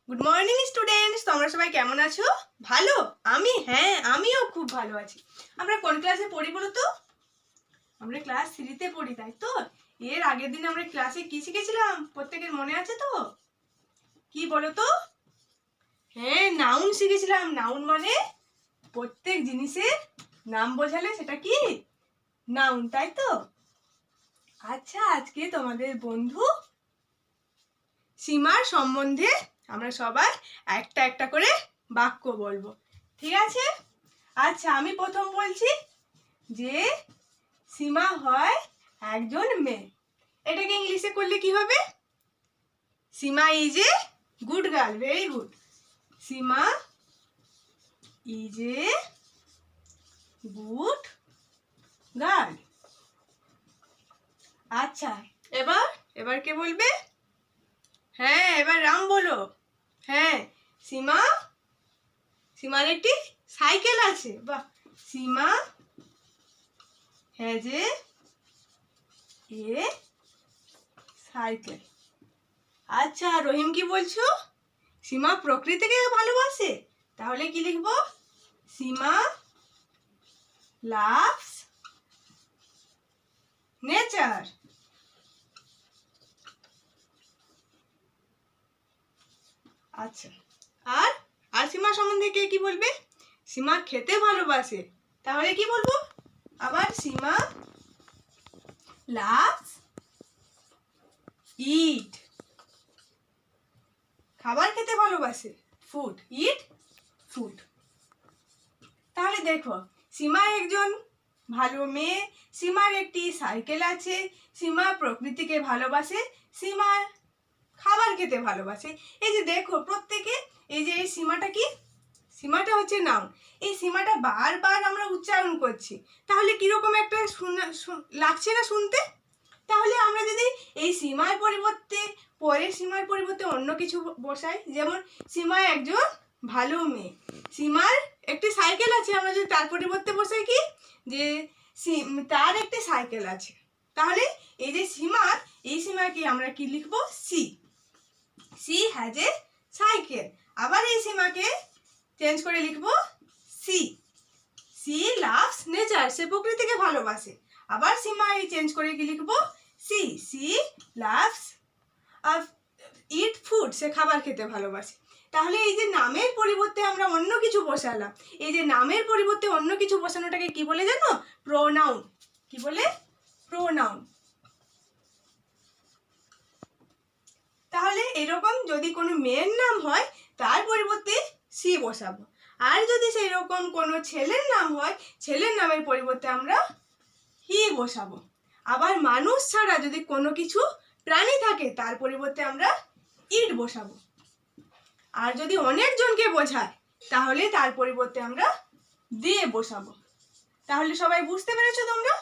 Good morning students, তোমরা সবাই কেমন আছো? ভালো? আমিও খুব ভালো আছি। আমরা কোন ক্লাসে পড়ি বলো তো? আমরা ক্লাস 3-তে পড়ি, তাই তো? এর আগের দিন আমরা ক্লাসে কি শিখেছিলাম প্রত্যেকের মনে আছে তো? কি বলো তো? হ্যাঁ, নাউন শিখেছিলাম। নাউন মানে প্রত্যেক জিনিসের নাম বোঝালে সেটা কি নাউন, তাই তো? আচ্ছা, আজকে তোমাদের বন্ধু সীমার সম্বন্ধে আমরা সবাই একটা একটা করে বাক্য বলবো, ঠিক আছে? আচ্ছা, আমি প্রথম বলছি যে সীমা হয় একজন মেয়ে। এটাকে ইংলিশে করলে কি হবে? Seema is a good girl. Very good. Seema is a good girl. আচ্ছা, এবার কে বলবে? হ্যাঁ, এবার রাম বলো। হ্যাঁ, সীমার একটি সাইকেল আছে। বাহ। সীমা হ্যাজ এ সাইকেল। আচ্ছা, রহিম কি বলছো? সীমা প্রকৃতিকে ভালোবাসে। তাহলে কি লিখবো? সীমা লাভস নেচার। আচ্ছা, আর আর সীমা সম্বন্ধে কে কি বলবে? সীমা খেতে ভালোবাসে। তাহলে কি বলবো? আবার সীমা লাভস ইট। খাবার খেতে ভালোবাসে। Food, eat food. তাহলে দেখো, সীমা একজন ভালো মেয়ে, সীমার একটি সাইকেল আছে, সীমা প্রকৃতিকে ভালোবাসে, সীমা খাবার খেতে ভালোবাসে। এই যে দেখো প্রত্যেকে, এই যে এই সীমাটা কি? সীমাটা হচ্ছে নাউন। এই সীমাটা বারবার আমরা উচ্চারণ করছি, তাহলে কিরকম একটা লাগছে না শুনতে? তাহলে আমরা যদি এই সীমার পরিবর্তে পরের সীমার পরিবর্তে অন্য কিছু বসাই, যেমন সীমা একজন ভালো মেয়ে, সীমার একটি সাইকেল আছে, আমরা যদি তার পরিবর্তে বসাই কি যে তার একটি সাইকেল আছে, তাহলে এই যে এই সীমাকে আমরা কি লিখবো? She has a cycle. আবার এই সীমাকে চেঞ্জ করে লিখবো সি লাভস নেচার। সে প্রকৃতিকে ভালোবাসে। আবার সীমা চেঞ্জ করে কি লিখবো? She loves eat food. সে খাবার খেতে ভালোবাসে। তাহলে এই যে নামের পরিবর্তে আমরা অন্য কিছু বসালাম, এই যে নামের পরিবর্তে অন্য কিছু বসানোটাকে কি বলে জানো? প্রোনাউন। কি বলে? প্রোনাউন। তাহলে এরকম যদি কোনো মেয়ের নাম হয় তার পরিবর্তে সি বসাবো, আর যদি সেই রকম কোনো ছেলের নাম হয় ছেলের নামের পরিবর্তে আমরা হি বসাবো। আবার মানুষ ছাড়া যদি কোনো কিছু প্রাণী থাকে তার পরিবর্তে আমরা ইট বসাবো। আর যদি অনেকজনকে বোঝায় তাহলে তার পরিবর্তে আমরা দিয়ে বসাবো। তাহলে সবাই বুঝতে পেরেছো তোমরা?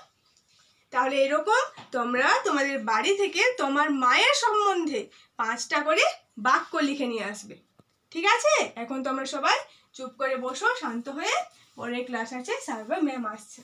তাহলে এরকম তোমরা তোমাদের বাড়ি থেকে তোমার মায়ের সম্বন্ধে 5টা করে বাক্য লিখে নিয়ে আসবে, ঠিক আছে? এখন তোমরা সবাই চুপ করে বসো, শান্ত হয়ে। পরের ক্লাস আছে, স্যার বা ম্যাম আসছে।